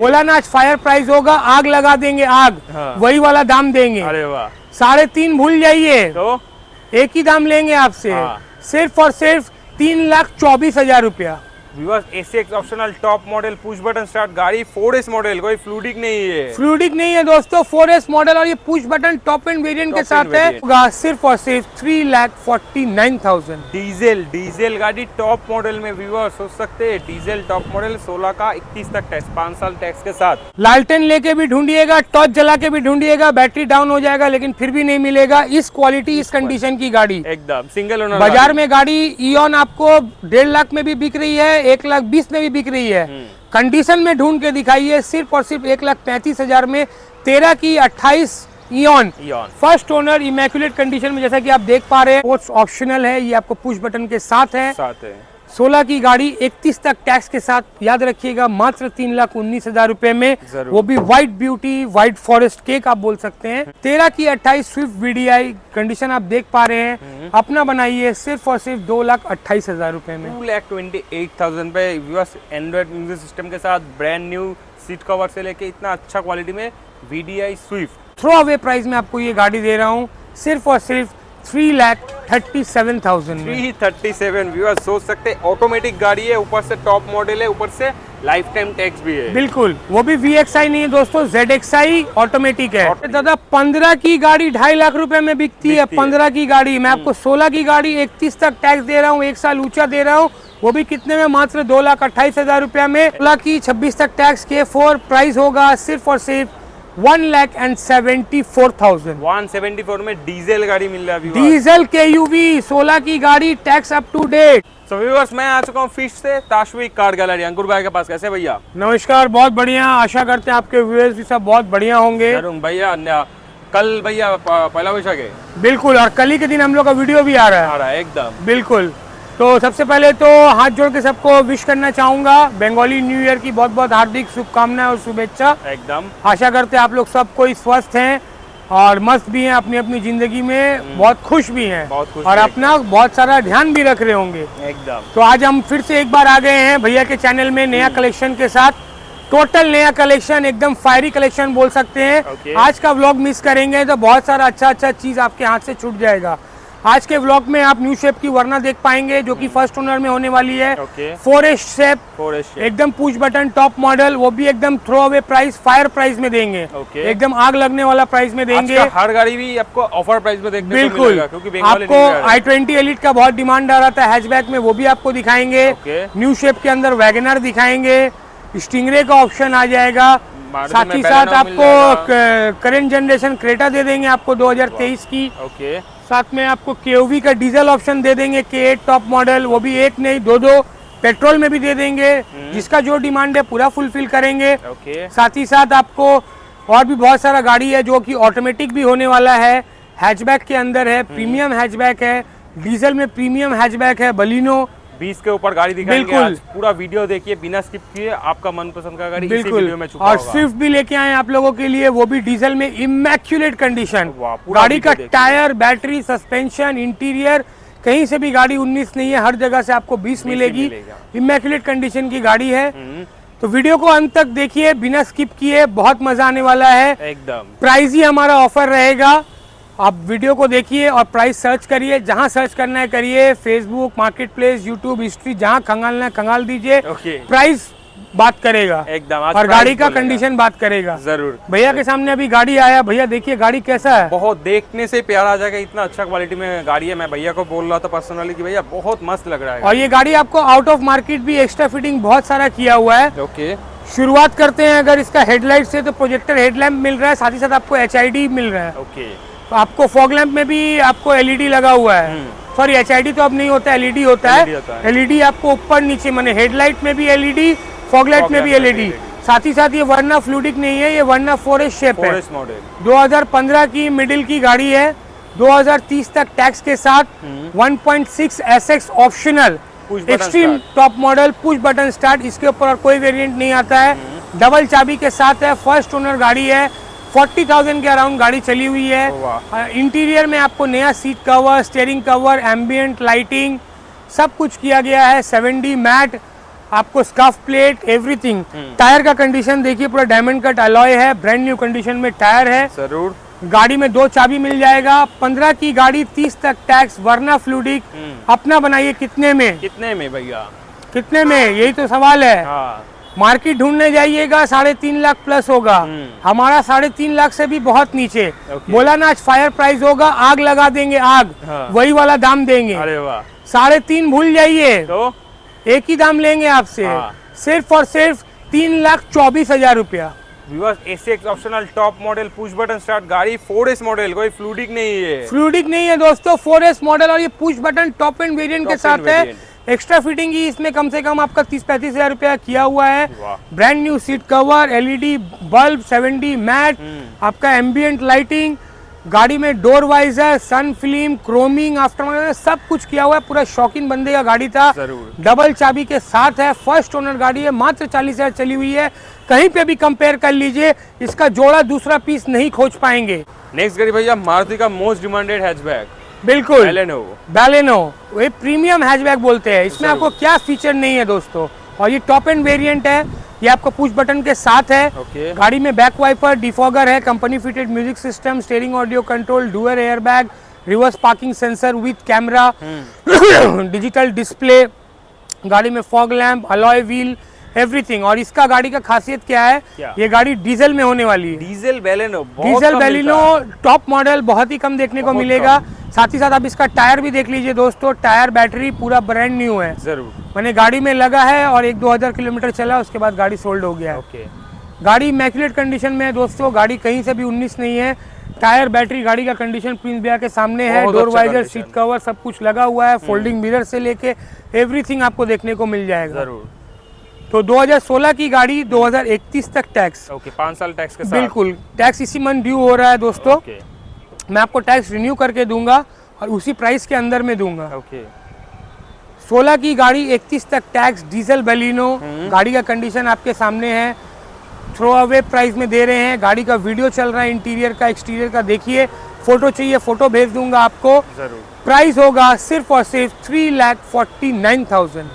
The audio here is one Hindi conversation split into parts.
बोला ना आज फायर प्राइस होगा, आग लगा देंगे आग। हाँ। वही वाला दाम देंगे। अरे वाह, 3.5 भूल जाइए, तो एक ही दाम लेंगे आपसे। हाँ। सिर्फ और सिर्फ 3,24,000 रुपया। Viewers ACX optional top model push button start गाड़ी 4S मॉडल, कोई फ्लूडिक नहीं है। फ्लूडिक नहीं है दोस्तों, 4S मॉडल और ये push button top end variant के साथ है। होगा सिर्फ और सिर्फ 3,49,000। डीजल गाड़ी टॉप मॉडल में व्यूअर्स सोच सकते हैं, डीजल टॉप मॉडल 16 का 31 तक टैक्स, 5 साल टैक्स के साथ। लालटेन लेके भी ढूंढिएगा, टॉर्च जला के भी ढूंढिएगा, बैटरी डाउन हो जाएगा लेकिन फिर भी नहीं मिलेगा। इस क्वालिटी इस कंडीशन की गाड़ी एकदम सिंगल ओनर। बाजार में गाड़ी इयॉन आपको 1.5 लाख में भी बिक रही है, 1,20,000 में भी बिक रही है। कंडीशन में ढूंढ के दिखाइए, सिर्फ और सिर्फ 1,35,000 में 13 की 28 ion first owner immaculate condition में, जैसा कि आप देख पा रहे हैं। स्पोर्ट्स ऑप्शनल है, ये आपको पुश बटन के साथ है। 16 की गाड़ी 31 तक टैक्स के साथ, याद रखिएगा मात्र 3,19,000 रुपए में, वो भी white beauty, white forest cake आप बोल सकते हैं। 13 की 28 स्विफ्ट VDI कंडीशन आप देख पा रहे हैं। अपना बनाइए सिर्फ और सिर्फ 2,28,000 रुपए में। 2,28,000 पे व्यूअर्स एंड्रॉइड म्यूजिक सिस्टम के साथ, ब्रांड न्यू सीट कवर से लेके इतना अच्छा क्वालिटी में VDI Swift throw away price में आपको ये गाड़ी दे रहा हूँ सिर्फ और सिर्फ 3,37,000 में। 337 व्यूअर्स सोच सकते, ऑटोमेटिक गाड़ी है, ऊपर से टॉप मॉडल है, ऊपर से लाइफ टाइम टैक्स भी है। बिल्कुल, वो भी VXI नहीं है दोस्तों, ZXI ऑटोमेटिक है। दादा 15 की गाड़ी 2.5 लाख रुपए में बिकती है। 15 की गाड़ी मैं आपको 16 की गाड़ी 31 तक टैक्स दे रहा हूँ, 1 साल ऊंचा दे रहा हूँ, वो भी कितने में, मात्र 2,28,000 रुपया में। 16 की 26 तक टैक्स के 4 प्राइस होगा सिर्फ और सिर्फ 1,74,000। 174 में डीजल गाड़ी मिल रहा है। डीजल KUV 16 की गाड़ी, tax up to date. So viewers, मैं आ चुका हूँ फिश से ताशवी कार गैलरी अंकुर भाई के पास। कैसे भैया? नमस्कार, बहुत बढ़िया। आशा करते हैं आपके व्यूअर्स भी सब बहुत बढ़िया होंगे। भैया कल भैया पहला वैशाख है। बिल्कुल, और कल ही के दिन हम लोग का वीडियो भी आ रहा है एकदम। बिल्कुल, तो सबसे पहले तो हाथ जोड़ के सबको विश करना चाहूंगा बंगाली न्यू ईयर की बहुत बहुत हार्दिक शुभकामनाएं और शुभेच्छा। एकदम। आशा करते हैं आप लोग सब कोई स्वस्थ हैं और मस्त भी हैं, अपनी अपनी जिंदगी में बहुत खुश भी हैं और अपना बहुत सारा ध्यान भी रख रहे होंगे। एकदम। तो आज हम फिर से एक बार आ गए हैं भैया के चैनल में नया कलेक्शन के साथ। टोटल नया कलेक्शन, एकदम फायरी कलेक्शन बोल सकते हैं। आज का व्लॉग मिस करेंगे तो बहुत सारा अच्छा चीज आपके हाथ से छूट जाएगा। आज के व्लॉग में आप न्यू शेप की वरना देख पाएंगे जो कि फर्स्ट ओनर में होने वाली है। 4S शेप, एकदम पुश बटन टॉप मॉडल, वो भी एकदम throw away price, fire price में देंगे। एकदम आग लगने वाला प्राइस में देंगे। हर गाड़ी भी आपको ऑफर प्राइस में देखने को मिलेगा, क्योंकि आपको i20 एलिट का बहुत डिमांड आ रहा था हैचबैक में, वो भी आपको दिखाएंगे। न्यू शेप के अंदर वैगनर दिखाएंगे, स्टिंगरे का ऑप्शन आ जाएगा, साथ ही साथ आपको करंट जनरेशन क्रेटा दे देंगे आपको 2023 की। साथ में आपको KUV का डीजल ऑप्शन दे देंगे, K8 टॉप मॉडल, वो भी एक नहीं 2 पेट्रोल में भी दे देंगे। जिसका जो डिमांड है पूरा फुलफिल करेंगे। साथ ही साथ आपको और भी बहुत सारा गाड़ी है जो कि ऑटोमेटिक भी होने वाला है, हैचबैक के अंदर है, प्रीमियम हैचबैक है, डीजल में प्रीमियम हैचबैक है, बलिनो 20 के ऊपर गाड़ी दिखाएंगे। आज पूरा वीडियो देखिए बिना स्किप किए, आपका मनपसंद का गाड़ी इसी वीडियो में छुपा और स्विफ्ट भी लेके आए आप लोगों के लिए, वो भी डीजल में इमैक्युलेट कंडीशन। गाड़ी का टायर, बैटरी, सस्पेंशन, इंटीरियर, कहीं से भी गाड़ी 19 नहीं है, हर जगह से आपको 20 मिलेगी। इमैक्युलेट कंडीशन की गाड़ी है। तो वीडियो को अंत तक देखिए बिना स्किप किए, बहुत मजा आने वाला है। एकदम प्राइस ही हमारा ऑफर रहेगा। आप वीडियो को देखिए और प्राइस सर्च करिए, जहां सर्च करना है करिए, Facebook, market place, YouTube, history, जहां खंगालना है खंगाल दीजिए। प्राइस बात करेगा एकदम, और गाड़ी का कंडीशन बात करेगा जरूर। भैया के सामने अभी गाड़ी आया, भैया देखिए गाड़ी कैसा है। बहुत देखने से प्यारा आ जाएगा, इतना अच्छा क्वालिटी में गाड़ी है। मैं भैया को बोल रहा था पर्सनली कि भैया बहुत मस्त लग रहा है। और ये गाड़ी आपको आउट ऑफ मार्केट भी एक्स्ट्रा फिटिंग बहुत सारा किया हुआ है। शुरुआत करते हैं अगर इसका हेडलाइट से, तो प्रोजेक्टर हेडलैम्प मिल रहा है, साथ ही साथ आपको HID मिल रहा है। तो आपको फॉग लैंप में भी आपको LED लगा हुआ है। सॉरी, HID तो अब नहीं होता, LED होता है। LED आपको ऊपर नीचे, माने हेडलाइट में भी LED, फॉग लाइट में भी LED। साथ ही साथ ये वरना फ्लूडिक नहीं है, ये वरना 4S शेप है। 2015 की मिडिल की गाड़ी है, 2030 तक टैक्स के साथ 1.6 SX optional, extreme top model, push button start. इसके ऊपर और कोई वेरिएंट नहीं आता है, डबल चाबी के साथ है, फर्स्ट ओनर गाड़ी है। 40,000 के अराउंड गाड़ी चली हुई है। इंटीरियर में आपको नया seat cover, steering cover, ambient lighting सब कुछ किया गया है। 7D मैट, आपको स्काफ प्लेट एवरीथिंग। टायर का कंडीशन देखिए, पूरा डायमंड कट अलॉय है, ब्रांड न्यू कंडीशन में टायर है। जरूर। गाड़ी में 2 चाबी मिल जाएगा। 15 की गाड़ी 30 तक टैक्स, वरना फ्लूडिक। अपना बनाइए कितने में? कितने में भैया? कितने में, यही तो सवाल है। हाँ। मार्केट ढूंढने जाइएगा 3.5 लाख प्लस होगा, हमारा 3.5 लाख से भी बहुत नीचे। बोला ना आज फायर प्राइस होगा, आग लगा देंगे, आग। हाँ। वही वाला दाम देंगे। अरे वाह। 3.5 भूल जाइए, तो एक ही दाम लेंगे आपसे। हाँ। सिर्फ और सिर्फ 3,24,000 रुपया। SX optional top model push button start गाड़ी, 4S मॉडल, कोई फ्लूडिक नहीं है। फ्लूडिक नहीं है दोस्तों, 4S मॉडल, और ये push button top end variant के साथ है। एक्स्ट्रा फिटिंग की इसमें कम से कम आपका 30-35 हजार रुपया किया हुआ है। Brand new seat cover, LED bulb, 7D mat, आपका एम्बियंट लाइटिंग, गाड़ी में door visor, sun film, chroming, after सब कुछ किया हुआ है। पूरा शौकीन बंदे का गाड़ी था। डबल चाबी के साथ है, फर्स्ट ओनर गाड़ी है, मात्र 40,000 चली हुई है। कहीं पे भी कंपेयर कर लीजिए, इसका जोड़ा दूसरा पीस नहीं खोज पाएंगे। नेक्स्ट गाड़ी भैया मारुति का मोस्ट डिमांडेड हैचबैक, बिल्कुल बैलेनो। ये प्रीमियम हैचबैक बोलते हैं। इसमें आपको क्या फीचर नहीं है दोस्तों, और ये टॉप एंड वेरिएंट है। ये आपको पुश बटन के साथ है। गाड़ी में बैक वाइपर, डिफॉगर है, company fitted music system, steering audio control, dual airbag, reverse parking sensor with camera, digital display, गाड़ी में fog lamp, alloy wheel, everything. और इसका गाड़ी का खासियत क्या है? ये गाड़ी डीजल में होने वाली है। डीजल बैलेनो टॉप मॉडल, बहुत ही कम देखने को मिलेगा। साथ ही साथ आप इसका टायर भी देख लीजिए दोस्तों, टायर बैटरी पूरा ब्रांड न्यू है। जरूर। मैंने गाड़ी में लगा है और 1-2 हज़ार किलोमीटर चला, उसके बाद गाड़ी सोल्ड हो गया है। गाड़ी इमैक्युलेट कंडीशन में है दोस्तों, गाड़ी कहीं से भी 19 नहीं है। टायर, बैटरी, गाड़ी का कंडीशन प्रिंस भैया के सामने है। डोर वाइजर, सीट कवर सब कुछ लगा हुआ है। फोल्डिंग मिरर से लेके एवरीथिंग आपको देखने को मिल जाएगा। जरूर। तो 2016 की गाड़ी, 2031 तक टैक्स। 5 साल टैक्स के साथ। बिल्कुल, टैक्स इसी मंथ ड्यू हो रहा है दोस्तों। मैं आपको टैक्स रिन्यू करके दूंगा और उसी प्राइस के अंदर में दूंगा। 16 की गाड़ी 31 तक टैक्स, डीजल बैलिनो। गाड़ी का कंडीशन आपके सामने है, थ्रो अवे प्राइस में दे रहे हैं। गाड़ी का वीडियो चल रहा है, इंटीरियर का, एक्सटीरियर का देखिए। फोटो चाहिए, फोटो भेज दूंगा आपको। जरूर। प्राइस होगा सिर्फ और सिर्फ 3,49,000।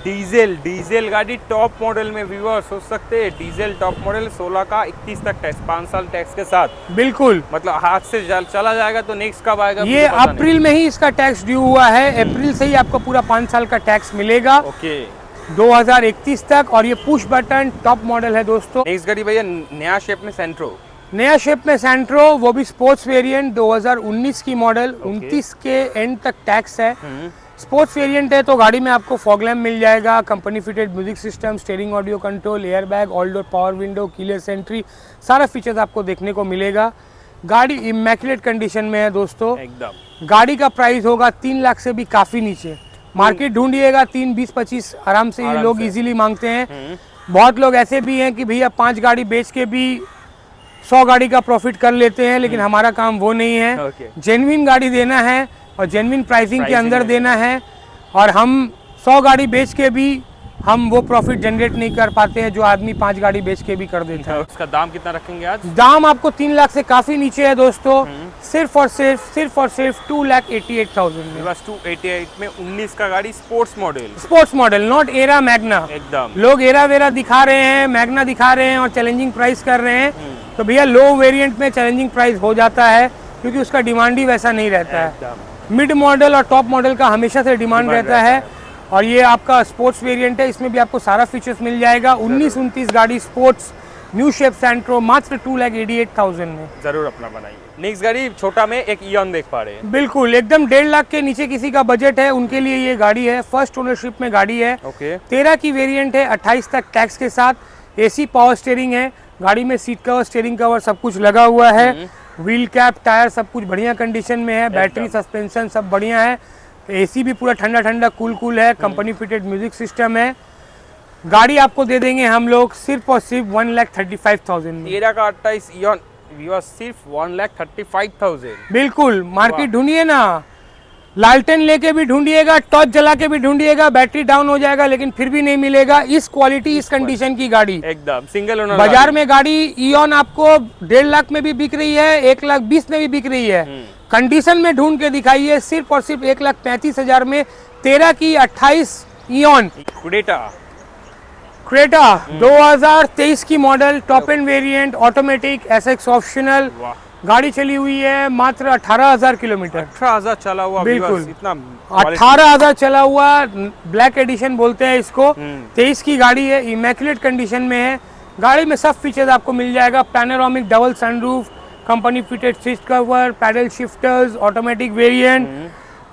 डीजल गाड़ी टॉप मॉडल में व्यूअर्स सोच सकते हैं, डीजल टॉप मॉडल 16 का 31 तक टैक्स, 5 साल टैक्स के साथ। बिल्कुल, मतलब हाथ से चला जाएगा तो नेक्स्ट कब आएगा? ये अप्रैल में ही इसका टैक्स ड्यू हुआ है। अप्रैल से ही आपको पूरा 5 साल का टैक्स मिलेगा। 2031 तक। और ये पुश बटन टॉप मॉडल है दोस्तों। नेक्स्ट गाड़ी भैया नया शेप में सेंट्रो। नया शेप में सेंट्रो, वो भी स्पोर्ट्स वेरिएंट, 2019 की मॉडल। 29 के एंड तक टैक्स है। स्पोर्ट्स वेरिएंट है तो गाड़ी में आपको फॉग लैम्प मिल जाएगा, company fitted music system, steering audio control, airbag, all door power window, keyless entry, सारा फीचर्स आपको देखने को मिलेगा। गाड़ी इमैक्युलेट कंडीशन में है दोस्तों एकदम। गाड़ी का प्राइस होगा 3 लाख से भी काफी नीचे। मार्केट ढूंढिएगा 3, 20, 25 आराम से ये लोग इजीली मांगते हैं। बहुत लोग ऐसे भी हैं कि भैया 5 गाड़ी बेच के भी 100 गाड़ी का प्रॉफिट कर लेते हैं, लेकिन हमारा काम वो नहीं है। जेन्युइन गाड़ी देना है और जेन्युइन प्राइसिंग के अंदर देना है। और हम 100 गाड़ी बेच के भी हम वो प्रॉफिट जनरेट नहीं कर पाते हैं जो आदमी 5 गाड़ी बेच के भी कर देता है। उसका दाम कितना रखेंगे आज? दाम आपको 3 लाख से काफी नीचे है दोस्तों। सिर्फ और सिर्फ 2,88,000 में। बस 288 में 19 का गाड़ी, sports model, not era Magna. एकदम लोग एरा वेरा दिखा रहे हैं, मैग्ना दिखा रहे हैं और चैलेंजिंग प्राइस कर रहे हैं। तो भैया लो वेरिएंट में चैलेंजिंग प्राइस हो जाता है क्योंकि उसका डिमांड ही वैसा नहीं रहता है। मिड मॉडल और टॉप मॉडल का हमेशा से डिमांड रहता है। और ये आपका स्पोर्ट्स वेरिएंट है, इसमें भी आपको सारा फीचर्स मिल जाएगा। 19-29 गाड़ी स्पोर्ट्स न्यू शेप सेंट्रो, मात्र 2,88,000 में। जरूर अपना बनाइए। नेक्स्ट गाड़ी छोटा में एक इयन देख पा रहे हैं। बिल्कुल, एकदम 1.5 लाख के नीचे किसी का बजट है उनके लिए ये गाड़ी है। फर्स्ट ओनरशिप में गाड़ी है। 13 की वेरिएंट है, 28 तक टैक्स के साथ। एसी पावर स्टीयरिंग है, गाड़ी में सीट कवर, स्टीयरिंग कवर सब कुछ लगा हुआ है। व्हील कैप, टायर सब कुछ बढ़िया कंडीशन में है। बैटरी, सस्पेंशन सब बढ़िया है। एसी भी पूरा ठंडा ठंडा कूल है। कंपनी फिटेड म्यूजिक सिस्टम है। गाड़ी आपको दे देंगे हम लोग सिर्फ और सिर्फ 1,35,000 में। 13 का 28 इयन सिर्फ 1,35,000। बिल्कुल, मार्केट ढूंढिए ना, लालटेन लेके भी ढूंढिएगा, टॉर्च जला के भी ढूंढिएगा, बैटरी डाउन हो जाएगा लेकिन फिर भी नहीं मिलेगा इस क्वालिटी, इस कंडीशन की गाड़ी। एकदम सिंगल ओनर बाजार में गाड़ी इयन आपको 1.5 लाख में भी बिक रही है, 1,20,000 में भी बिक रही है। कंडीशन में ढूंढ के दिखाइए सिर्फ और सिर्फ 1,35,000 में। 13 की 28 इयन क्रेटा 2023 की model, top end variant, automatic, SX optional. गाड़ी चली हुई है मात्र 18,000 किलोमीटर। 18,000 चला हुआ, बिल्कुल इतना 18,000 चला हुआ, ब्लैक एडिशन बोलते हैं इसको। 23 की गाड़ी है, इमैक्युलेट कंडीशन में है। गाड़ी में सब फीचर्स आपको मिल जाएगा, panoramic double sunroof, company fitted seat cover, paddle shifters, automatic variant,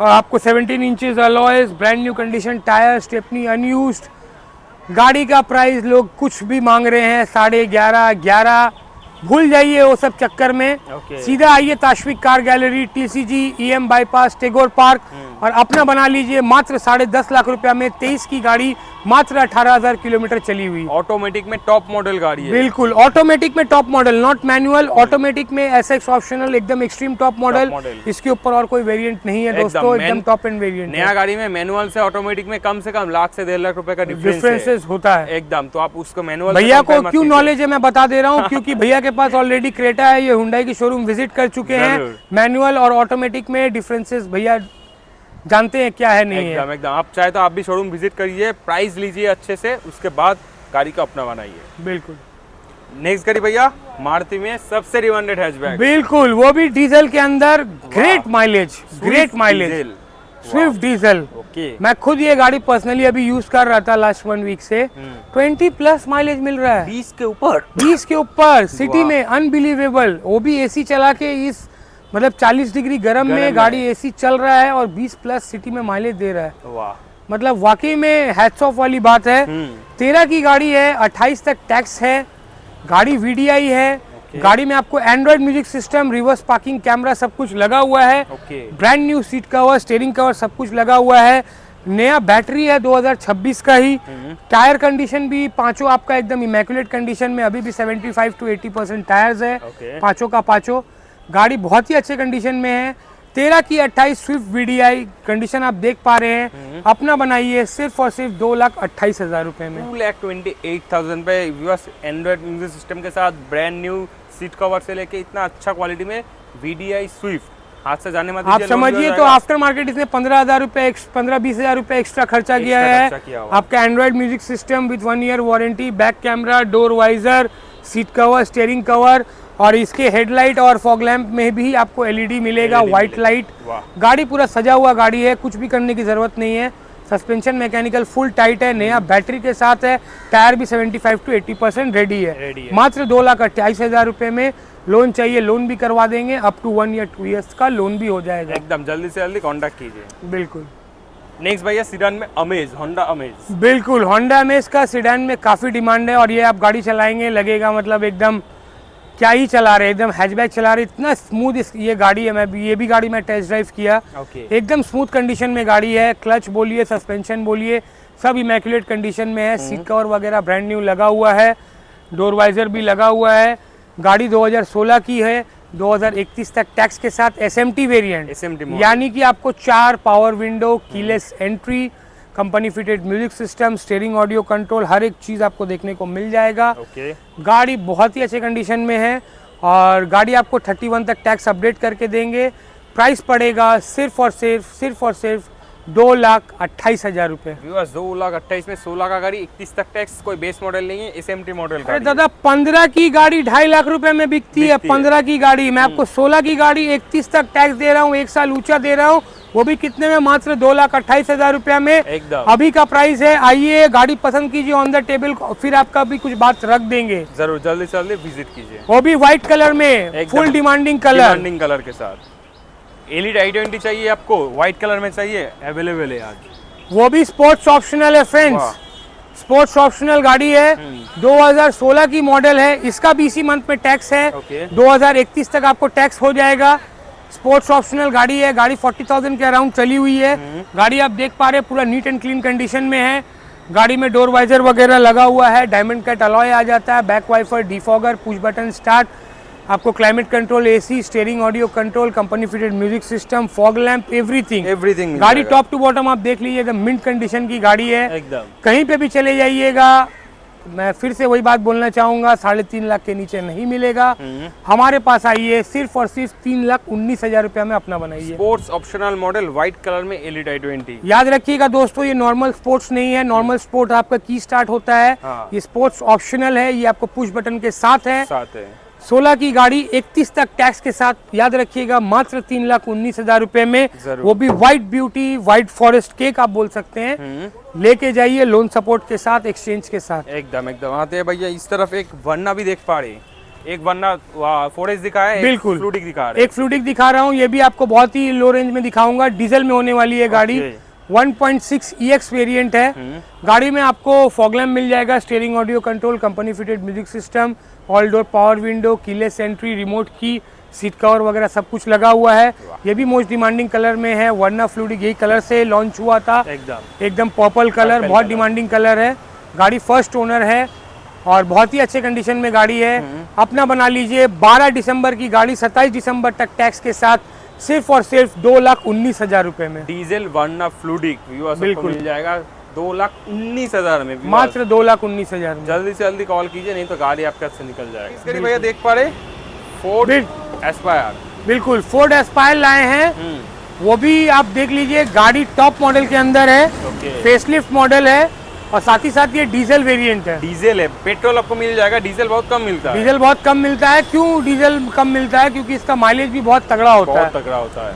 और आपको 17 inches alloys, brand new condition tyre, stepney unused. गाड़ी का प्राइस लोग कुछ भी मांग रहे हैं, 11.5 भूल जाइए वो सब चक्कर में। सीधा आइए Tashvik car gallery, TCG, EM bypass, Tagore park, और अपना बना लीजिए मात्र 10.5 लाख रुपया में 23 की गाड़ी, मात्र 18,000 किलोमीटर चली हुई। ऑटोमेटिक में टॉप मॉडल गाड़ी है। बिल्कुल ऑटोमेटिक में top model, not manual, automatic में एसएक्स ऑप्शनल, एकदम एक्सट्रीम टॉप मॉडल। इसके ऊपर और कोई वेरिएंट नहीं है दोस्तों, एकदम टॉप एंड वेरिएंट। नया गाड़ी में मैनुअल से ऑटोमेटिक में कम से कम लाख से 1.5 लाख रुपए का डिफरेंसेस होता है एकदम। तो आप उसको मैनुअल, भैया को क्यों नॉलेज है मैं बता दे रहा हूँ, क्योंकि भैया के पास ऑलरेडी क्रेटा है, ये हुंडई की शोरूम विजिट कर चुके हैं। मैनुअल और ऑटोमेटिक में डिफरेंसेस भैया जानते हैं क्या है, नहीं है। एकदम आप चाहे तो आप भी शोरूम विजिट करिए, प्राइस लीजिए अच्छे से, उसके बाद गाड़ी का अपना बनाइए। बिल्कुल। नेक्स्ट गाड़ी भैया मारुति में सबसे डिमांडेड हैचबैक, बिल्कुल वो भी डीजल के अंदर, ग्रेट माइलेज, स्विफ्ट डीजल। मैं खुद ये गाड़ी पर्सनली अभी यूज कर रहा था लास्ट 1 वीक से। 20+ माइलेज मिल रहा है, 20 के ऊपर सिटी में, अनबिलीवेबल। वो भी एसी चला के, इस मतलब 40 डिग्री गर्म में गाड़ी एसी चल रहा है और 20+ सिटी में माइलेज दे रहा है। वाह, मतलब वाकई में हैट्स ऑफ वाली बात है। 13 की गाड़ी है, 28 तक टैक्स है, गाड़ी वीडीआई है। गाड़ी में आपको Android music system, reverse parking camera सब कुछ लगा हुआ है। Brand new seat cover, steering cover सब कुछ लगा हुआ है। नया बैटरी है 2026 का ही। टायर कंडीशन भी पांचों आपका एकदम इमैक्युलेट कंडीशन में, अभी भी 75 to 80% टायर्स है, पांचों का पांचों। गाड़ी बहुत ही अच्छे कंडीशन में है। 13 की 28 स्विफ्ट वीडीआई कंडीशन आप देख पा रहे हैं। अपना बनाइए सिर्फ और सिर्फ 2,28,000 रुपए में, 2,28,000 पे। एंड्रॉइड म्यूजिक सिस्टम के साथ, ब्रांड न्यू सीट कवर से लेके इतना अच्छा क्वालिटी में वीडीआई स्विफ्ट, हाथ से जाने मत आप समझिए। तो आफ्टर मार्केट इसने 15,000 रुपए, 15-20,000 रुपए एक्स्ट्रा खर्चा किया है। आपका Android music system with 1 year warranty, back camera, door visor, seat cover, steering cover, और इसके हेडलाइट और फॉग लैंप में भी आपको एलईडी मिलेगा, व्हाइट लाइट। गाड़ी पूरा सजा हुआ गाड़ी है, कुछ भी करने की जरूरत नहीं है। सस्पेंशन मैकेनिकल फुल टाइट है, नया बैटरी के साथ है। टायर भी 75 to 80% रेडी है। मात्र 2,28,000 रुपए में। लोन चाहिए, लोन भी करवा देंगे, अप टू 1 या 2 ईयर्स का लोन भी हो जाएगा। एकदम जल्दी से जल्दी कॉन्टैक्ट कीजिए। बिल्कुल। नेक्स्ट भैया सीडान में अमेज, होंडा अमेज। बिल्कुल, होंडा अमेज का सीडान में काफी डिमांड है, और ये आप गाड़ी चलाएंगे लगेगा मतलब एकदम क्या ही चला रहे, एकदम हैचबैक चला रहे, इतना स्मूथ ये गाड़ी है। ये भी गाड़ी मैं टेस्ट ड्राइव किया। एकदम स्मूथ कंडीशन में गाड़ी है। क्लच बोलिए, सस्पेंशन बोलिए, सब इमैक्युलेट कंडीशन में है। सीट कवर वगैरह ब्रांड न्यू लगा हुआ है, डोर वाइजर भी लगा हुआ है। गाड़ी 2016 की है, 2031 तक टैक्स के साथ। एसएमटी वेरिएंट, यानी कि आपको 4 power window, keyless entry, company fitted music system, steering audio control, हर एक चीज़ आपको देखने को मिल जाएगा। गाड़ी बहुत ही अच्छे कंडीशन में है, और गाड़ी आपको 31 तक टैक्स अपडेट करके देंगे। प्राइस पड़ेगा सिर्फ और सिर्फ 2,28,000 रुपए। 2,28,000 में 16 का गाड़ी, 31 तक टैक्स, कोई बेस मॉडल नहीं है, एसएमटी मॉडल। अरे दादा 15 की गाड़ी 2.5 लाख रुपए में बिकती है। 15 की गाड़ी मैं आपको 16 की गाड़ी 31 तक टैक्स दे रहा हूँ, 1 साल ऊंचा दे रहा हूँ, वो भी कितने में, मात्र 2,28,000 रुपया में। अभी का प्राइस है। आइए गाड़ी पसंद कीजिए ऑन द टेबल, फिर आपका भी कुछ बात रख देंगे। जरूर जल्दी से जल्दी विजिट कीजिए। वो भी व्हाइट कलर में, फुल डिमांडिंग कलर के साथ। एलिड i20 चाहिए आपको, व्हाइट कलर में चाहिए, अवेलेबल है आज। वो भी स्पोर्ट्स ऑप्शनल है फ्रेंड्स, स्पोर्ट्स ऑप्शनल गाड़ी है। 2016 की मॉडल है, इसका भी इसी मंथ में टैक्स है। 2031 तक आपको टैक्स हो जाएगा। स्पोर्ट्स ऑप्शनल गाड़ी है, गाड़ी 40,000 के अराउंड चली हुई है। गाड़ी आप देख पा रहे हैं पूरा नीट एंड क्लीन कंडीशन में है। गाड़ी में डोर वाइजर वगैरह लगा हुआ है, डायमंड कट अलॉय आ जाता है, back wiper, defogger, push button start, आपको climate control, AC, steering audio control, company fitted music system, fog lamp, everything. गाड़ी टॉप टू बॉटम आप देख लीजिए, एकदम मिंट कंडीशन की गाड़ी है। एकदम कहीं पे भी चले जाइएगा, मैं फिर से वही बात बोलना चाहूंगा, 3.5 लाख के नीचे नहीं मिलेगा। हमारे पास आइए, सिर्फ और सिर्फ 3,19,000 रुपया में अपना बनाइए। Sports optional model white colour में एलिट i20। याद रखिएगा दोस्तों, ये नॉर्मल स्पोर्ट्स नहीं है। नॉर्मल स्पोर्ट आपका की स्टार्ट होता है, ये स्पोर्ट्स ऑप्शनल है। ये आपको पुश बटन के साथ है। 16 की गाड़ी 31 तक टैक्स के साथ, याद रखिएगा, मात्र 3,19,000 रुपए में, वो भी white beauty, white forest cake आप बोल सकते हैं। लेके जाइए लोन सपोर्ट के साथ, एक्सचेंज के साथ। एकदम एकदम। आते हैं भैया, इस तरफ एक वरना भी देख पा रहे हैं, एक वरना फोरेस दिखा है, बिल्कुल फ्लूटिक दिखा रहे हैं। एक फ्लूटिक दिखा रहा हूँ, ये भी आपको बहुत ही लो रेंज में दिखाऊंगा। डीजल में होने वाली है गाड़ी, 1.6 EX वेरिएंट है। गाड़ी में आपको फॉग लैम्प मिल जाएगा, steering audio control, company fitted music system, all door power window, keyless entry, remote की, सीट कवर वगैरह सब कुछ लगा हुआ है। ये भी मोस्ट डिमांडिंग कलर में है। वरना फ्लूटिक यही कलर से लॉन्च हुआ था, एकदम पर्पल कलर, बहुत डिमांडिंग कलर है। गाड़ी फर्स्ट ओनर है और बहुत ही अच्छे कंडीशन में गाड़ी है। अपना बना लीजिए। 12 दिसंबर की गाड़ी, 27 दिसंबर तक टैक्स के साथ, सिर्फ और सिर्फ 2,19,000 रुपए में। डीजल वरना फ्लूटिक बिल्कुल मिल जाएगा 2,19,000 में, मात्र 2,19,000 में। जल्दी से जल्दी कॉल कीजिए, नहीं तो गाड़ी आपके हाथ से निकल जाएगी। भैया देख पा रहे फोर्ड एस्पायर, बिल्कुल फोर्ड एस्पायर लाए हैं। वो भी आप देख लीजिए, गाड़ी टॉप मॉडल के अंदर है, फेसलिफ्ट मॉडल है और साथ ही साथ ये डीजल वेरिएंट है। डीजल है, पेट्रोल आपको मिल जाएगा, डीजल बहुत कम मिलता है। डीजल बहुत कम मिलता है। क्यों डीजल कम मिलता है? क्योंकि इसका माइलेज भी बहुत तगड़ा होता है। बहुत तगड़ा होता है,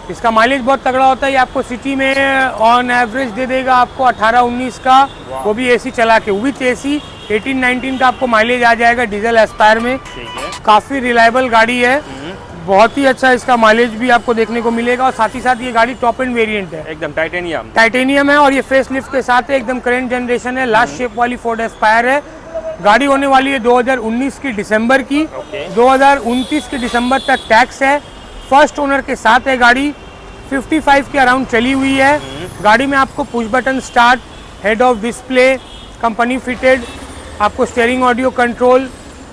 इसका माइलेज बहुत तगड़ा होता है। ये आपको सिटी में ऑन एवरेज दे देगा आपको 18-19 का, वो भी एसी चला के, विथ एसी 18-19 का आपको माइलेज आ जाएगा डीजल एस्पायर में। काफी रिलायबल गाड़ी है, बहुत ही अच्छा इसका माइलेज भी आपको देखने को मिलेगा। और साथ ही साथ ये गाड़ी टॉप एंड वेरिएंट है, एकदम टाइटेनियम है और ये फेस लिफ्ट के साथ है, एकदम करंट जनरेशन है, लास्ट शेप वाली फोर्ड एस्पायर है। गाड़ी होने वाली है 2019 की दिसंबर की, 2029 के दिसंबर तक टैक्स है। फर्स्ट ओनर के साथ है गाड़ी, 55 के अराउंड चली हुई है। गाड़ी में आपको push button start, head of display, company fitted, आपको स्टीयरिंग ऑडियो कंट्रोल,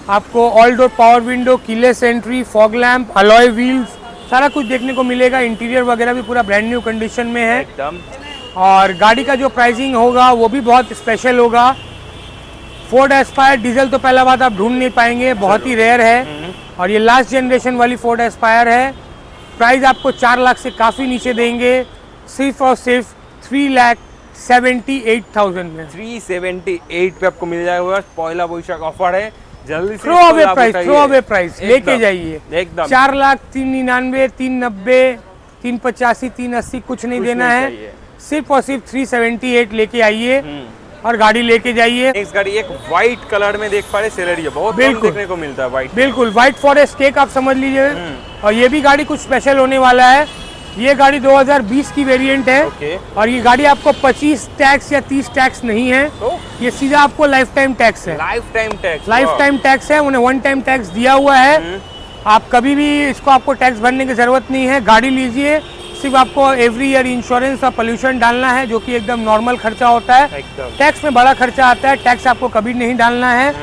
आपको all door power window, keyless entry, fog lamp, alloy wheels, सारा कुछ देखने को मिलेगा। इंटीरियर वगैरह भी पूरा ब्रांड न्यू कंडीशन में है एकदम। और गाड़ी का जो प्राइसिंग होगा वो भी बहुत स्पेशल होगा। फोर्ड एस्पायर डीजल तो पहला बात आप ढूंढ नहीं पाएंगे, बहुत ही रेयर है और ये लास्ट जनरेशन वाली फोर्ड एस्पायर है। प्राइस आपको 4 लाख से काफ़ी नीचे देंगे, सिर्फ और सिर्फ 3,78,000 में। 378 पे आपको मिल जाएगा। पहला वैशाख ऑफर है, जल्दी से थ्रो अवे प्राइस लेके जाइए एकदम। 4,99,000, 390, 385, 380 कुछ नहीं देना है, सिर्फ और सिर्फ 378 लेके आइए और गाड़ी लेके जाइए। नेक्स्ट गाड़ी एक व्हाइट कलर में देख पा रहे, सेलेरियो बहुत कम देखने को मिलता है व्हाइट, बिल्कुल व्हाइट फॉरेस्ट केक आप समझ लीजिए। और ये भी गाड़ी कुछ स्पेशल होने वाला है। ये गाड़ी 2020 की वेरिएंट है और ये गाड़ी आपको 25 टैक्स या 30 टैक्स नहीं है, ये सीधा आपको लाइफ टाइम टैक्स है। लाइफ टाइम टैक्स है, उन्हें 1 टाइम टैक्स दिया हुआ है। आप कभी भी इसको, आपको टैक्स भरने की जरूरत नहीं है। गाड़ी लीजिए, सिर्फ आपको एवरी ईयर इंश्योरेंस और पोल्यूशन डालना है, जो कि एकदम नॉर्मल खर्चा होता है। टैक्स में बड़ा खर्चा आता है, टैक्स आपको कभी नहीं डालना है।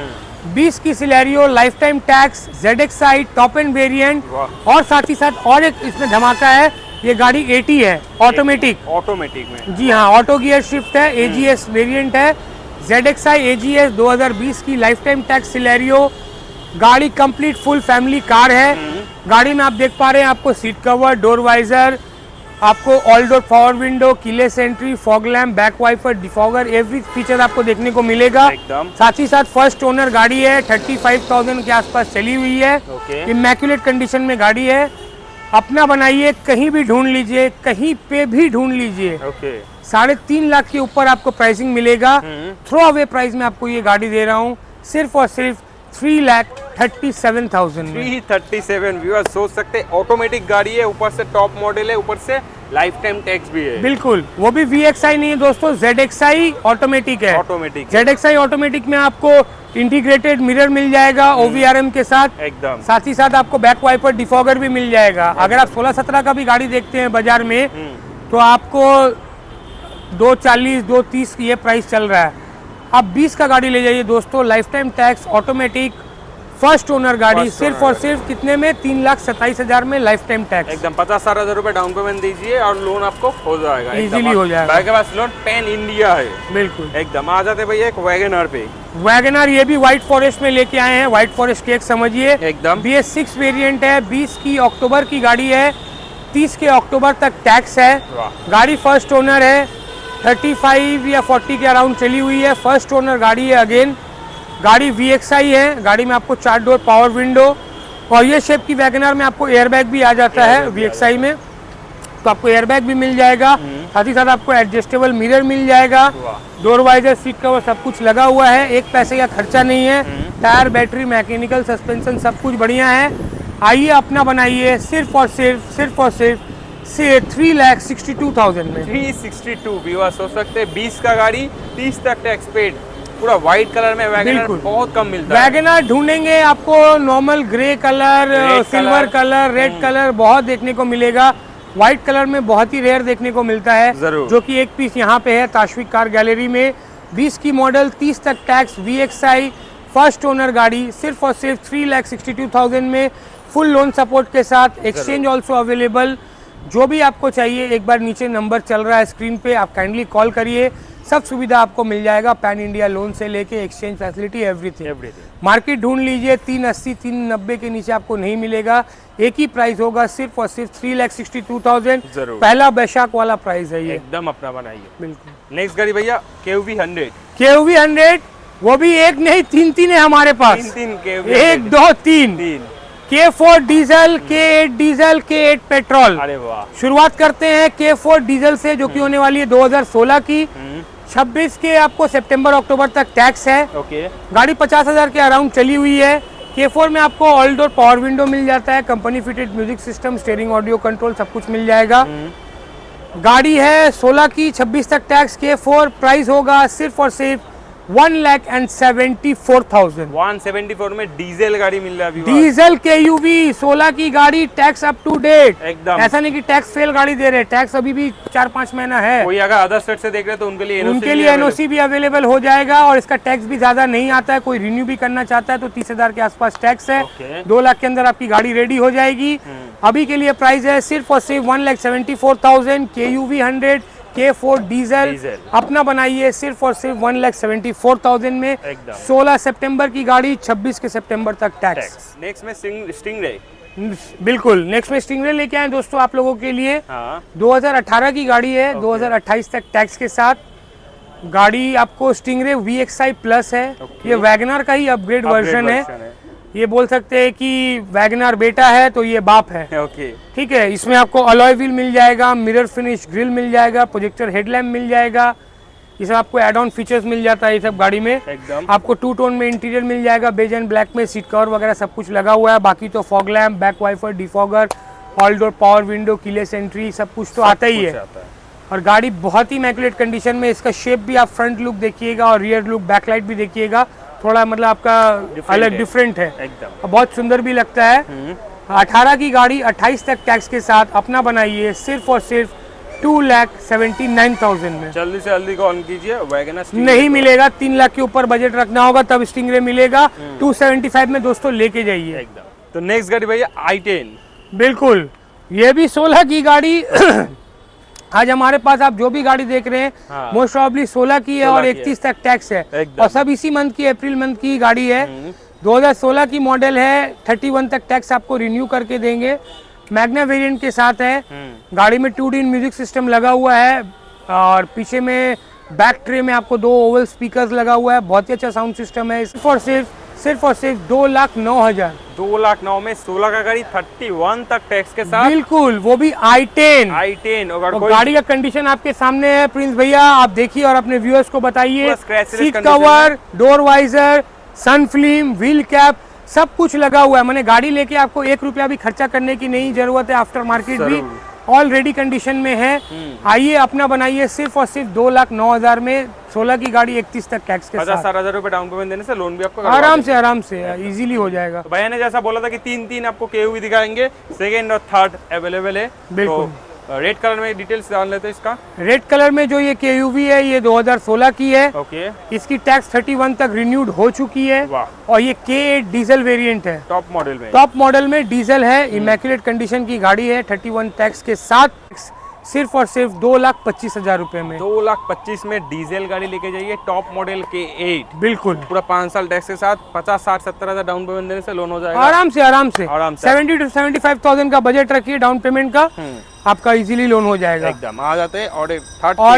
20 की Celerio, life time tax, ZXi top end variant और साथ ही साथ और एक इसमें धमाका है, ये गाड़ी 80 है, ऑटोमेटिक में। जी हाँ, ऑटो गियर शिफ्ट है, AGS वेरिएंट है। ZXi AGS 2020 की लाइफ टाइम टैक्स सिलेरियो गाड़ी, कंप्लीट फुल फैमिली कार है। गाड़ी में आप देख पा रहे हैं, आपको सीट कवर, डोर वाइजर, आपको all door power window, keyless entry, fog lamp, back wiper, defogger, every feature आपको देखने को मिलेगा। साथ ही साथ फर्स्ट ओनर गाड़ी है, 35,000 के आसपास चली हुई है, इमैक्युलेट कंडीशन में गाड़ी है। अपना बनाइए, कहीं भी ढूंढ लीजिए, कहीं पे भी ढूंढ लीजिए, 3.5 लाख के ऊपर आपको प्राइसिंग मिलेगा। थ्रो अवे प्राइस में आपको ये गाड़ी दे रहा हूँ, सिर्फ और सिर्फ 3,37,000 में। 337 व्यूअर्स सोच सकते, ऑटोमेटिक गाड़ी है, ऊपर से टॉप मॉडल है, ऊपर से लाइफ टाइम टैक्स भी है। बिल्कुल, वो भी VXi नहीं है दोस्तों, ZXi ऑटोमेटिक है। ZXi ऑटोमेटिक में आपको इंटीग्रेटेड मिरर मिल जाएगा OVRM के साथ, एकदम। साथ ही साथ आपको बैक वाइपर, डिफॉगर भी मिल जाएगा। अगर आप 16-17 का भी गाड़ी देखते हैं बाजार में, तो आपको 240, 230 ये प्राइस चल रहा है। आप 20 का गाड़ी ले जाइए दोस्तों, life time tax, automatic, first owner गाड़ी, First सिर्फ owner और गाड़ी। सिर्फ कितने में, 3,27,000 में, लाइफ टाइम टैक्स। एकदम 50-60,000 रुपए डाउन पेमेंट दीजिए और लोन आपको हो जाएगा। Easily हो जाएगा। भाई के पास लोन पैन इंडिया है। बिल्कुल। एकदम आ जाते भैया एक वैगनर पे। वैगनर ये भी व्हाइट फॉरेस्ट में लेके आए हैं। व्हाइट फॉरेस्ट केक समझिए, एकदम BS6 वेरिएंट है। 20 की अक्टूबर की गाड़ी है, 30 के अक्टूबर तक टैक्स है। वाह। गाड़ी फर्स्ट ओनर है, 35 या 40 के अराउंड चली हुई है। फर्स्ट ओनर गाड़ी है। अगेन गाड़ी VXI है। गाड़ी में आपको 4 डोर पावर विंडो और ये शेप की वैगनर में आपको एयरबैग भी आ जाता है VXI में, तो आपको एयरबैग भी मिल जाएगा। साथ ही साथ आपको एडजस्टेबल मिरर मिल जाएगा। डोर वाइजर, सीट कवर सब कुछ लगा हुआ है। एक पैसे का खर्चा नहीं है। टायर, बैटरी, मैकेनिकल, सस्पेंशन सब कुछ बढ़िया है। आइए अपना बनाइए सिर्फ और सिर्फ 3,62,000 में। 362 व्यूअर्स हो सकते हैं। 20 का गाड़ी, 30 तक टैक्स पेड, पूरा व्हाइट कलर में वैगनर बिल्कुल। बहुत कम मिलता है। वैगनर ढूंढेंगे आपको normal grey colour, silver colour, red colour बहुत देखने को मिलेगा। व्हाइट कलर में बहुत ही रेयर देखने को मिलता है, जरूर। जो कि एक पीस यहाँ पे है ताशविक कार गैलरी में। 20 की मॉडल, 30 तक टैक्स, VXI फर्स्ट ओनर गाड़ी, सिर्फ और सिर्फ 3,62,000 में, फुल लोन सपोर्ट के साथ। Exchange also available. जो भी आपको चाहिए, एक बार नीचे नंबर चल रहा है स्क्रीन पे, आप काइंडली कॉल करिए। सब सुविधा आपको मिल जाएगा, पैन इंडिया लोन से लेके एक्सचेंज फैसिलिटी, एवरीथिंग। मार्केट ढूंढ लीजिए, 380 390 के नीचे आपको नहीं मिलेगा। एक ही प्राइस होगा, सिर्फ और सिर्फ 3,62,000। जरूर। पहला बैशाख वाला प्राइस है ये। एकदम अपना बनाइए। बिल्कुल। नेक्स्ट गाड़ी भैया KUV 100। KUV 100, वो भी एक नहीं, तीन है हमारे पास। तीन KUV 1 2 3। तीन। K4 diesel, K8 diesel, K8 petrol. अरे वाह। शुरुआत करते हैं K4 डीजल से, जो कि होने वाली है 2016 की। 26 के आपको सितंबर अक्टूबर तक टैक्स है। ओके। गाड़ी 50,000 के अराउंड चली हुई है। K4 में आपको ऑल डोर पावर विंडो मिल जाता है, company fitted music system, steering, audio control सब कुछ मिल जाएगा। गाड़ी है 16 की, 26 तक टैक्स। K4 प्राइस होगा सिर्फ और सिर्फ 1,74,000। 174 में डीजल गाड़ी मिल रहा है viewers। डीजल KUV 16 की गाड़ी, टैक्स अप टू डेट। एकदम। ऐसा नहीं कि टैक्स फेल गाड़ी दे रहे, टैक्स अभी भी 4-5 महीना है। कोई अगर अदर स्टेट से देख रहे हैं तो उनके लिए NOC भी अवेलेबल हो जाएगा और इसका टैक्स भी ज्यादा नहीं आता है। कोई रिन्यू भी करना चाहता है तो 30,000 के आसपास टैक्स है। Okay। 2 लाख के अंदर आपकी गाड़ी रेडी हो जाएगी। अभी के लिए प्राइस है सिर्फ और सिर्फ 1,74,000। KUV 100 K4 डीजल अपना बनाइए सिर्फ और सिर्फ 1,74,000 में। एकदम। 16 सितंबर की गाड़ी, 26 के सितंबर तक टैक्स। नेक्स्ट में स्टिंगरे। बिल्कुल। नेक्स्ट में स्टिंगरे लेके आए दोस्तों आप लोगों के लिए। हाँ। 2018 की गाड़ी है। 2028 तक टैक्स के साथ गाड़ी आपको स्टिंगरे VXI प्लस है। ये वैगनर का ही अपग्रेड वर्जन है। ये बोल सकते हैं कि वैगनर बेटा है तो ये बाप है। ओके। ठीक है। इसमें आपको अलॉय व्हील मिल जाएगा, मिरर फिनिश ग्रिल मिल जाएगा, प्रोजेक्टर हेडलैम्प मिल जाएगा। ये सब आपको एड ऑन फीचर्स मिल जाता है ये सब गाड़ी में। एकदम। आपको 2 टोन में इंटीरियर मिल जाएगा, बेज एंड ब्लैक में। सीट कवर वगैरह सब कुछ लगा हुआ है। बाकी तो fog lamp, back wiper, defogger, all door power window, keyless entry सब कुछ तो आता ही है। और गाड़ी बहुत ही इमैक्युलेट कंडीशन में। इसका शेप भी आप फ्रंट लुक देखिएगा और रियर लुक, बैकलाइट भी देखिएगा, थोड़ा मतलब आपका अलग डिफरेंट है एकदम। बहुत सुंदर भी लगता है। 18 की गाड़ी, 28 तक टैक्स के साथ अपना बनाइए सिर्फ और सिर्फ 2,79,000 में। जल्दी से जल्दी कॉल कीजिए। वैगनर नहीं मिलेगा, 3 लाख के ऊपर बजट रखना होगा तब स्टिंगरे मिलेगा। 275 में दोस्तों लेके जाइए। एकदम। तो नेक्स्ट गाड़ी भैया i10। बिल्कुल। ये भी 16 की गाड़ी आज हमारे पास आप जो भी गाड़ी देख रहे हैं मोस्ट प्रॉब्ली 16 की है और 31 तक टैक्स है और सब इसी मंथ की, अप्रैल मंथ की गाड़ी है। 2016 की मॉडल है। 31 तक टैक्स आपको रिन्यू करके देंगे। मैग्ना वेरिएंट के साथ है। गाड़ी में 2D म्यूजिक सिस्टम लगा हुआ है और पीछे में बैक ट्रे में आपको 2 ओवल स्पीकर्स लगा हुआ है। बहुत ही अच्छा साउंड सिस्टम है। सिर्फ और सिर्फ 2,09,000। 2,09,000 में 16 का गाड़ी, 31 तक टैक्स के साथ। बिल्कुल, वो भी i10। और गाड़ी का कंडीशन आपके सामने है प्रिंस भैया, आप देखिए और अपने व्यूअर्स को बताइए। Seat condition cover, door visor, sun film, wheel cap सब कुछ लगा हुआ है। मैंने गाड़ी लेके आपको 1 रुपया भी खर्चा करने की नहीं जरूरत है। आफ्टर मार्केट भी ऑलरेडी कंडीशन में है। आइए अपना बनाइए सिर्फ और सिर्फ 2,09,000 में। 16 की गाड़ी, 31 तक टैक्स के साथ। 50,000 रुपए डाउन पेमेंट देने से लोन भी आपको आराम से इजीली हो जाएगा। तो भैया ने जैसा बोला था कि 3 आपको KUV दिखाएंगे, सेकंड और थर्ड अवेलेबल है। बिल्कुल। तो रेड कलर में डिटेल्स जान लेते हैं इसका। रेड कलर में जो ये KUV है ये 2016 की है। ओके। इसकी टैक्स 31 तक रिन्यूड हो चुकी है। वाह। और ये K8 डीजल वेरिएंट है। टॉप मॉडल में। टॉप मॉडल में डीजल है, इमैक्युलेट कंडीशन की गाड़ी है। 31 टैक्स के साथ सिर्फ और सिर्फ 2,25,000 रुपए में। 2,25,000 में डीजल गाड़ी लेके जाइए, टॉप मॉडल K8। बिल्कुल। पूरा 5 साल टैक्स के साथ 50, 60, 70 हजार डाउन पेमेंट देने से लोन हो जाएगा। आराम से 70 to 75,000 का बजट रखिए डाउन पेमेंट का, आपका इजीली लोन हो जाएगा। एकदम आ जाते हैं। और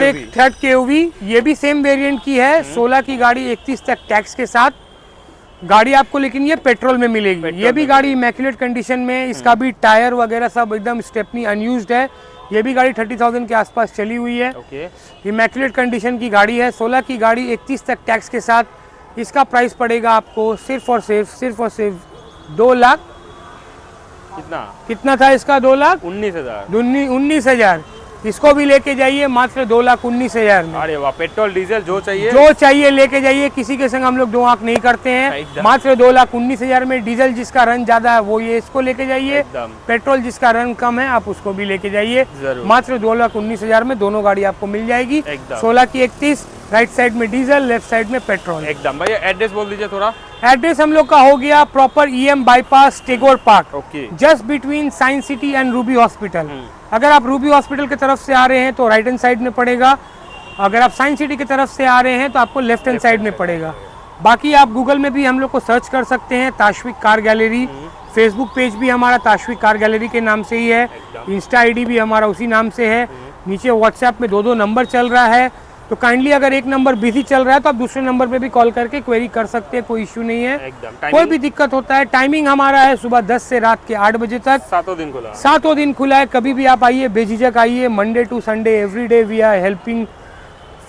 एक थर्ड KUV, ये भी सेम वेरिएंट की है। 16 की गाड़ी 31 तक टैक्स के साथ गाड़ी आपको, लेकिन ये पेट्रोल में मिलेगी। ये भी गाड़ी इमैक्युलेट कंडीशन में, इसका भी टायर वगैरह सब एकदम स्टेपनी अनयूज्ड है। ये भी गाड़ी 30,000 के आसपास चली हुई है। इमैक्युलेट कंडीशन की गाड़ी है। 16 की गाड़ी 31 तक टैक्स के साथ। इसका प्राइस पड़ेगा आपको सिर्फ और सिर्फ 2 लाख। कितना था इसका? 2,19,000। इसको भी लेके जाइए मात्र 2,19,000 में। अरे वाह, पेट्रोल डीजल जो चाहिए लेके जाइए। किसी के संग हम लोग 2 आंख नहीं करते हैं। मात्र 2,19,000 में डीजल जिसका रन ज्यादा है वो ये इसको लेके जाइए। पेट्रोल जिसका रन कम है आप उसको भी लेके जाइए। मात्र 2,19,000 में दोनों गाड़ी आपको मिल जाएगी। 16 की 31, राइट साइड में डीजल, लेफ्ट साइड में पेट्रोल। एकदम। भैया एड्रेस बोल दीजिए थोड़ा। एड्रेस हम लोग का हो गया proper EM bypass Tagore park, okay, just between science city and Ruby hospital. अगर आप रूबी हॉस्पिटल की तरफ से आ रहे हैं तो राइट हैंड साइड में पड़ेगा। अगर आप साइंस सिटी की तरफ से आ रहे हैं तो आपको लेफ्ट हैंड साइड में पड़ेगा। बाकी आप गूगल में भी हम लोग को सर्च कर सकते हैं, ताश्विक कार गैलरी। फेसबुक पेज भी हमारा ताश्विक कार गैलरी के नाम से ही है। इंस्टा ID भी हमारा उसी नाम से है। नीचे व्हाट्सएप में 2 नंबर चल रहा है, तो काइंडली अगर एक नंबर बिजी चल रहा है तो आप दूसरे नंबर पे भी कॉल करके क्वेरी कर सकते हैं, कोई इश्यू नहीं है। कोई भी दिक्कत होता है, टाइमिंग हमारा है सुबह 10 से रात के 8 बजे तक। 7 दिन खुला है। कभी भी आप आइए, बेझिझक आइए। Monday to Sunday every day we are helping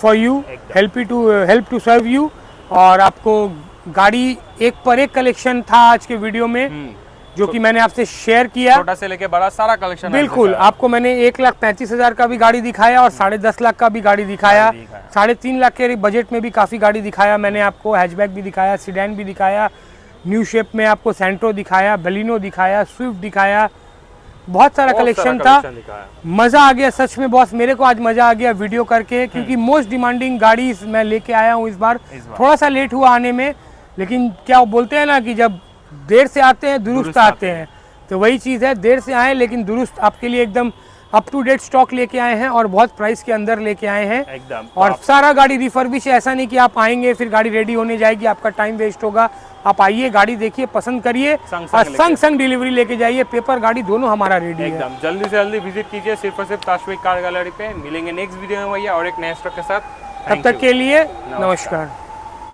for you, help to serve you. और आपको गाड़ी एक पर एक कलेक्शन था आज के वीडियो में, जो कि मैंने आपसे शेयर किया। छोटा से लेके बड़ा सारा कलेक्शन। बिल्कुल। आपको मैंने 1,35,000 का भी गाड़ी दिखाया और 10.5 लाख का भी गाड़ी दिखाया। 3.5 लाख के बजट में भी काफ़ी गाड़ी दिखाया मैंने आपको। हैचबैक भी दिखाया, सीडैन भी दिखाया, न्यू शेप में आपको सेंट्रो दिखाया, बलिनो दिखाया, स्विफ्ट दिखाया। बहुत सारा कलेक्शन था। मज़ा आ गया सच में बॉस, मेरे को आज मज़ा आ गया वीडियो करके, क्योंकि मोस्ट डिमांडिंग गाड़ी मैं लेके आया हूँ इस बार। थोड़ा सा लेट हुआ आने में, लेकिन क्या बोलते हैं ना कि जब देर से आते हैं दुरुस्त आते हैं, तो वही चीज़ है। देर से आए लेकिन दुरुस्त आपके लिए एकदम अप टू डेट स्टॉक लेके आए हैं और बहुत प्राइस के अंदर लेके आए हैं एकदम। और सारा गाड़ी रिफर्बिश है। ऐसा नहीं कि आप आएंगे फिर गाड़ी रेडी होने जाएगी, आपका टाइम वेस्ट होगा। आप आइए, गाड़ी देखिए, पसंद करिए और संग डिलीवरी लेके जाइए। पेपर गाड़ी दोनों हमारा रेडी है। एकदम जल्दी से जल्दी विजिट कीजिए सिर्फ और सिर्फ ताश्विक कार गैलरी पे। मिलेंगे नेक्स्ट वीडियो में भैया और एक नए स्टॉक के साथ। तब तक के लिए नमस्कार।